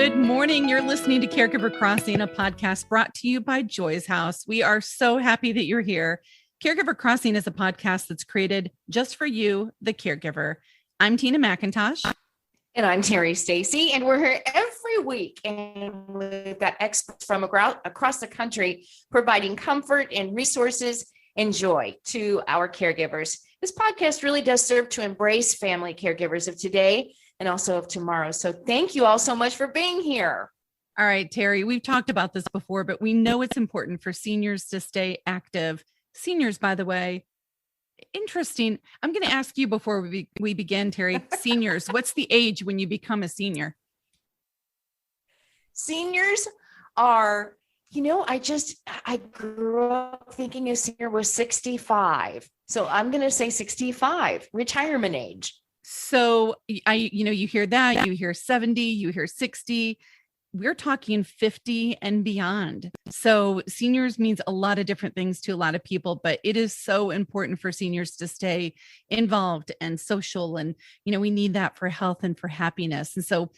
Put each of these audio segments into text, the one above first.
Good morning. You're listening to Caregiver Crossing, a podcast brought to you by Joy's House. We are so happy that you're here. Caregiver Crossing is a podcast that's created just for you, the caregiver. I'm Tina McIntosh. And I'm Terry Stacy, and we're here every week, and we've got experts from across the country providing comfort and resources and joy to our caregivers. This podcast really does serve to embrace family caregivers of today and also of tomorrow. So thank you all so much for being here. All right, Terry, we've talked about this before, but we know it's important for seniors to stay active. Seniors, by the way, interesting. I'm going to ask you before we begin, Terry, seniors, what's the age when you become a senior? Seniors are, I grew up thinking a senior was 65. So I'm going to say 65, retirement age. So you hear that, you hear 70, you hear 60. We're talking 50 and beyond. So seniors means a lot of different things to a lot of people, but it is so important for seniors to stay involved and social. And, we need that for health and for happiness. And so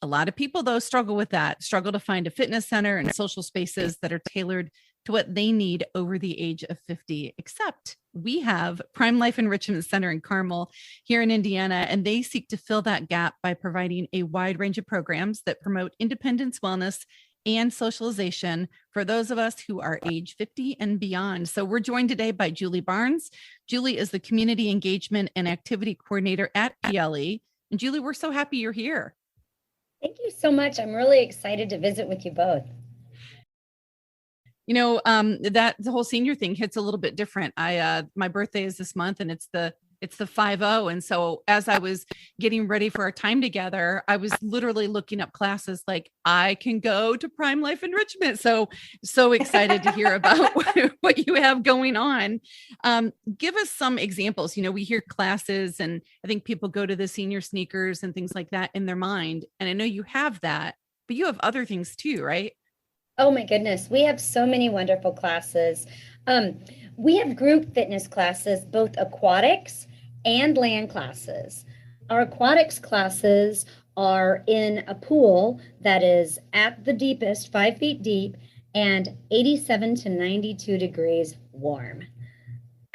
a lot of people, though, struggle with that, struggle to find a fitness center and social spaces that are tailored to what they need over the age of 50, except we have Prime Life Enrichment Center in Carmel here in Indiana, and they seek to fill that gap by providing a wide range of programs that promote independence, wellness, and socialization for those of us who are age 50 and beyond. So we're joined today by Julie Barnes. Julie is the Community Engagement and Activity Coordinator at PLE. And Julie, we're so happy you're here. Thank you so much. I'm really excited to visit with you both. That the whole senior thing hits a little bit different. My birthday is this month and it's the 5-0. And so as I was getting ready for our time together, I was literally looking up classes like I can go to Prime Life Enrichment. So excited to hear about what you have going on. Give us some examples. We hear classes and I think people go to the senior sneakers and things like that in their mind. And I know you have that, but you have other things too, right? Oh my goodness. We have so many wonderful classes. We have group fitness classes, both aquatics and land classes. Our aquatics classes are in a pool that is at the deepest, 5 feet deep and 87 to 92 degrees warm.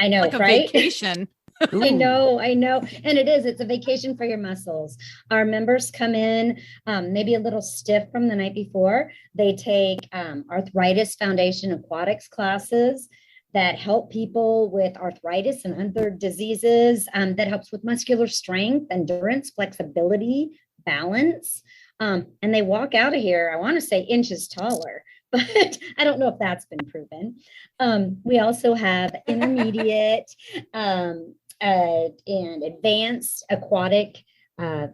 I know, like a right? Vacation. I know. And it's a vacation for your muscles. Our members come in maybe a little stiff from the night before. They take arthritis foundation aquatics classes that help people with arthritis and other diseases, that helps with muscular strength, endurance, flexibility, balance. And they walk out of here, I want to say inches taller, but I don't know if that's been proven. We also have intermediate and advanced aquatic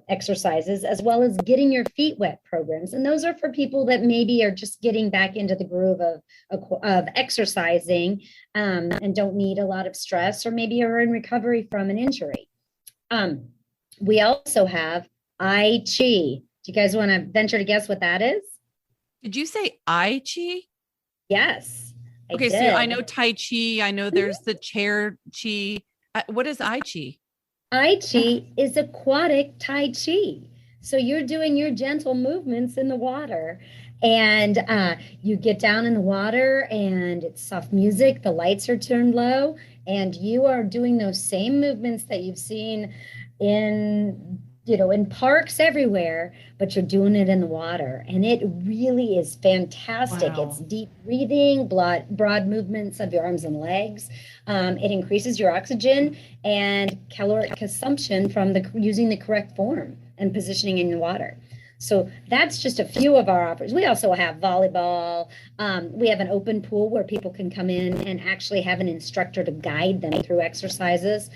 exercises, as well as getting your feet wet programs. And those are for people that maybe are just getting back into the groove of exercising and don't need a lot of stress, or maybe are in recovery from an injury. We also have I Chi. Do you guys want to venture to guess what that is? Did you say I Chi? Yes. Okay, so I know Tai Chi. I know there's the chair Chi. What is I Chi? I Chi is aquatic Tai Chi. So you're doing your gentle movements in the water, and you get down in the water and it's soft music. The lights are turned low and you are doing those same movements that you've seen in parks everywhere, but you're doing it in the water. And it really is fantastic. Wow. It's deep breathing, broad movements of your arms and legs. It increases your oxygen and caloric consumption from using the correct form and positioning in the water. So that's just a few of our offers. We also have volleyball. We have an open pool where people can come in and actually have an instructor to guide them through exercises,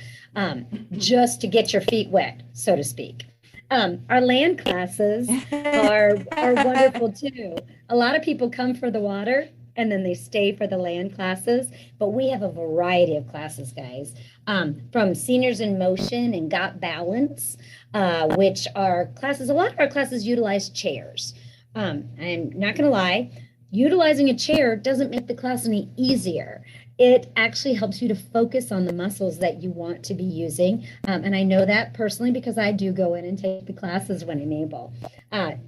just to get your feet wet, so to speak. Our land classes are wonderful too. A lot of people come for the water and then they stay for the land classes, but we have a variety of classes, guys, from seniors in motion and got balance, which are classes. A lot of our classes utilize chairs. I'm not going to lie. utilizing a chair doesn't make the class any easier. It actually helps you to focus on the muscles that you want to be using. And I know that personally because I do go in and take the classes when I'm able.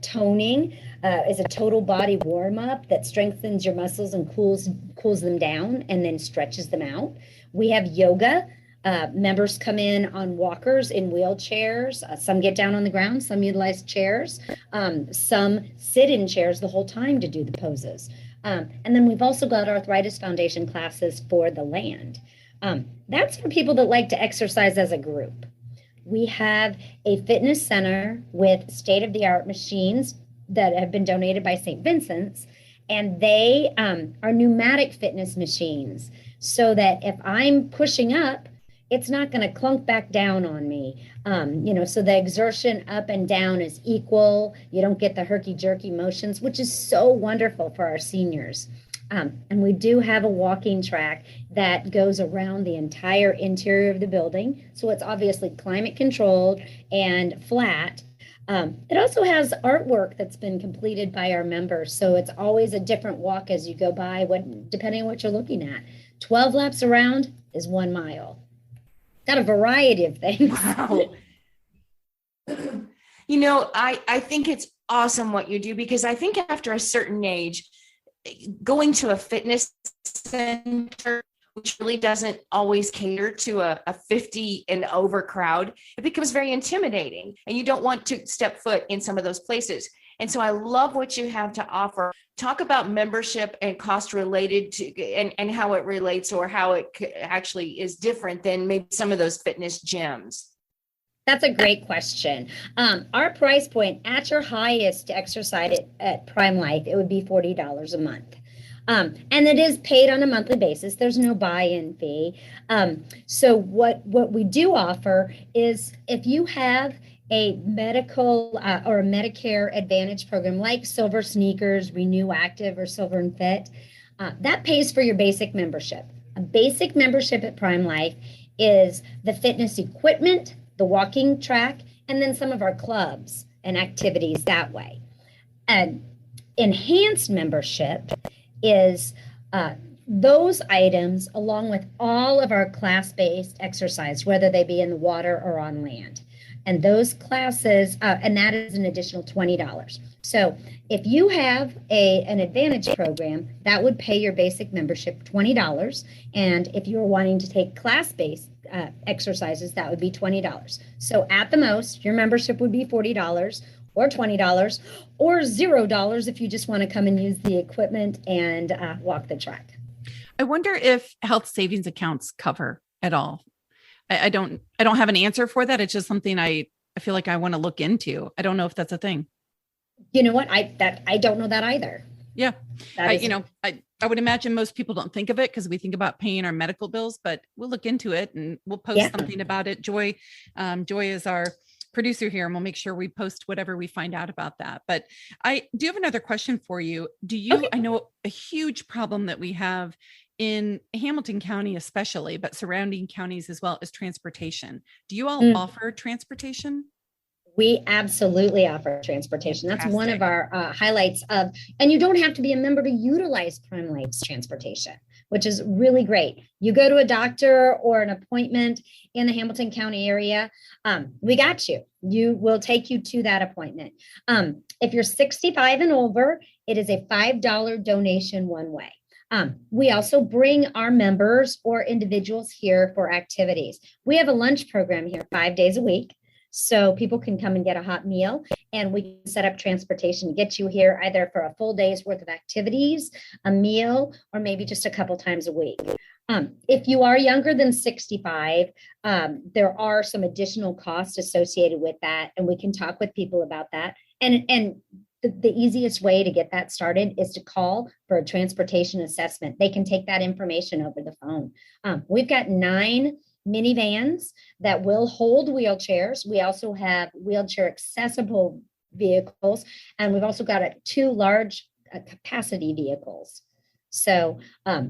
Toning is a total body warm-up that strengthens your muscles and cools them down and then stretches them out. We have yoga. Members come in on walkers, in wheelchairs. Some get down on the ground, some utilize chairs. Some sit in chairs the whole time to do the poses. And then we've also got arthritis foundation classes for the land. That's for people that like to exercise as a group. We have a fitness center with state-of-the-art machines that have been donated by St. Vincent's, and they are pneumatic fitness machines, so that if I'm pushing up, it's not going to clunk back down on me. So the exertion up and down is equal. You don't get the herky-jerky motions, which is so wonderful for our seniors. And we do have a walking track that goes around the entire interior of the building. So it's obviously climate controlled and flat. It also has artwork that's been completed by our members. So it's always a different walk as you go by, depending on what you're looking at. 12 laps around is 1 mile. Got a variety of things. Wow. I think it's awesome what you do, because I think after a certain age, going to a fitness center, which really doesn't always cater to a 50 and over crowd, it becomes very intimidating, and you don't want to step foot in some of those places. And so I love what you have to offer. Talk about membership and cost related to, and how it relates, or how it actually is different than maybe some of those fitness gyms. That's a great question. Our price point at your highest to exercise at Prime Life, it would be $40 a month. And it is paid on a monthly basis. There's no buy-in fee. So what we do offer is, if you have a medical or a Medicare Advantage program like Silver Sneakers, Renew Active, or Silver and Fit, that pays for your basic membership. A basic membership at Prime Life is the fitness equipment, the walking track, and then some of our clubs and activities that way. And enhanced membership is those items, along with all of our class-based exercise, whether they be in the water or on land. And those classes, and that is an additional $20. So if you have an Advantage program, that would pay your basic membership $20. And if you're wanting to take class-based exercises, that would be $20. So at the most, your membership would be $40 or $20 or $0 if you just want to come and use the equipment and walk the track. I wonder if health savings accounts cover at all. I don't have an answer for that. It's just something I feel like I want to look into. I don't know if that's a thing. You know what? I don't know that either. Yeah. I would imagine most people don't think of it because we think about paying our medical bills, but we'll look into it and we'll post something about it. Joy is our producer here, and we'll make sure we post whatever we find out about that. But I do have another question for you. I know a huge problem that we have in Hamilton County, especially, but surrounding counties as well, is transportation. Do you all offer transportation? We absolutely offer transportation. That's fantastic. One of our highlights of, and you don't have to be a member to utilize Prime Life's transportation, which is really great. You go to a doctor or an appointment in the Hamilton County area, we got you. We'll take you to that appointment. If you're 65 and over, it is a $5 donation one way. We also bring our members or individuals here for activities. We have a lunch program here 5 days a week. So people can come and get a hot meal, and we can set up transportation, get you here either for a full day's worth of activities, a meal, or maybe just a couple times a week. If you are younger than 65, there are some additional costs associated with that, and we can talk with people about that. And the easiest way to get that started is to call for a transportation assessment. They can take that information over the phone. We've got 9 minivans that will hold wheelchairs. We also have wheelchair accessible vehicles, and we've also got 2 large capacity vehicles. So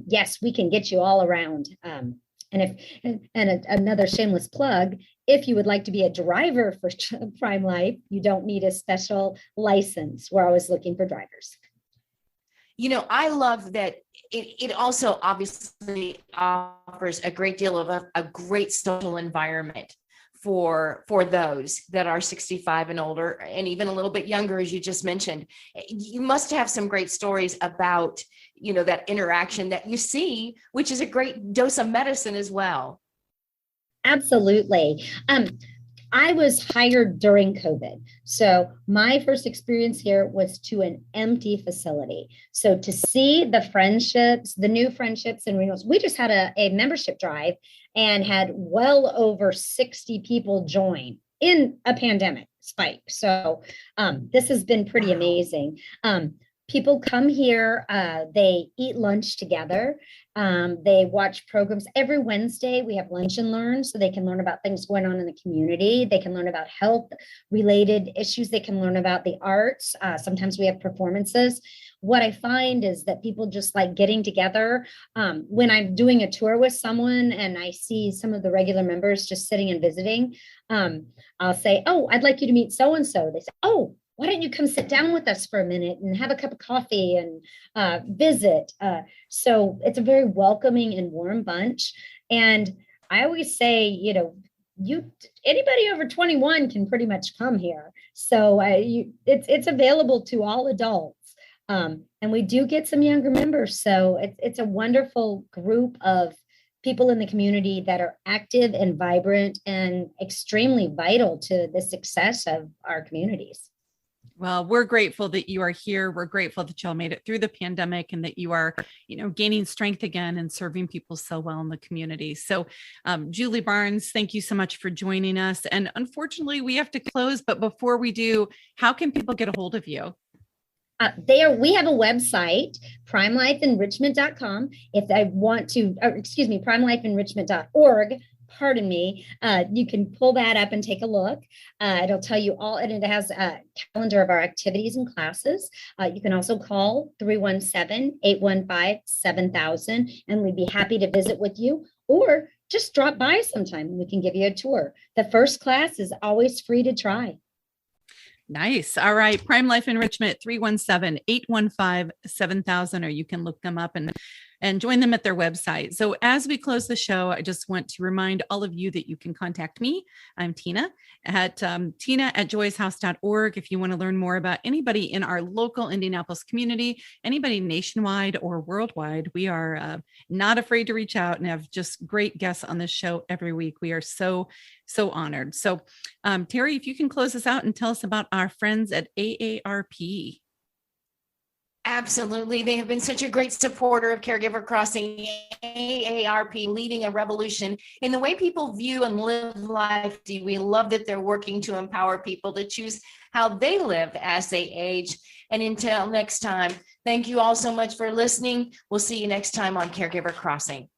yes, we can get you all around. Another shameless plug, if you would like to be a driver for Prime Life, you don't need a special license. We're always looking for drivers. I love that it also obviously offers a great deal of a great social environment for those that are 65 and older, and even a little bit younger, as you just mentioned. You must have some great stories about, that interaction that you see, which is a great dose of medicine as well. Absolutely. I was hired during COVID. So my first experience here was to an empty facility. So to see the friendships, the new friendships and renewals, we just had a membership drive and had well over 60 people join in a pandemic spike. So this has been pretty amazing. People come here, they eat lunch together. They watch programs. Every Wednesday, we have lunch and learn, so they can learn about things going on in the community. They can learn about health-related issues. They can learn about the arts. Sometimes we have performances. What I find is that people just like getting together. When I'm doing a tour with someone and I see some of the regular members just sitting and visiting, I'll say, "Oh, I'd like you to meet so-and-so." They say, "Oh, why don't you come sit down with us for a minute and have a cup of coffee and visit?" So it's a very welcoming and warm bunch. And I always say, anybody over 21 can pretty much come here. So it's available to all adults. And we do get some younger members. So it's a wonderful group of people in the community that are active and vibrant and extremely vital to the success of our communities. Well, we're grateful that you are here. We're grateful that y'all made it through the pandemic and that you are, gaining strength again and serving people so well in the community. So, Julie Barnes, thank you so much for joining us. And unfortunately, we have to close. But before we do, how can people get a hold of you? We have a website, primelifeenrichment.com. If they want to, primelifeenrichment.org. Pardon me, you can pull that up and take a look. It'll tell you all, and it has a calendar of our activities and classes. You can also call 317-815-7000, and we'd be happy to visit with you, or just drop by sometime and we can give you a tour. The first class is always free to try. Nice. All right. Prime Life Enrichment, 317-815-7000, or you can look them up and join them at their website. So as we close the show, I just want to remind all of you that you can contact me. I'm Tina at tina@joyshouse.org. If you want to learn more about anybody in our local Indianapolis community, anybody nationwide or worldwide, we are not afraid to reach out and have just great guests on this show every week. We are so honored. So Terry, if you can close us out and tell us about our friends at AARP. Absolutely. They have been such a great supporter of Caregiver Crossing. AARP leading a revolution in the way people view and live life. We love that they're working to empower people to choose how they live as they age. And until next time, thank you all so much for listening. We'll see you next time on Caregiver Crossing.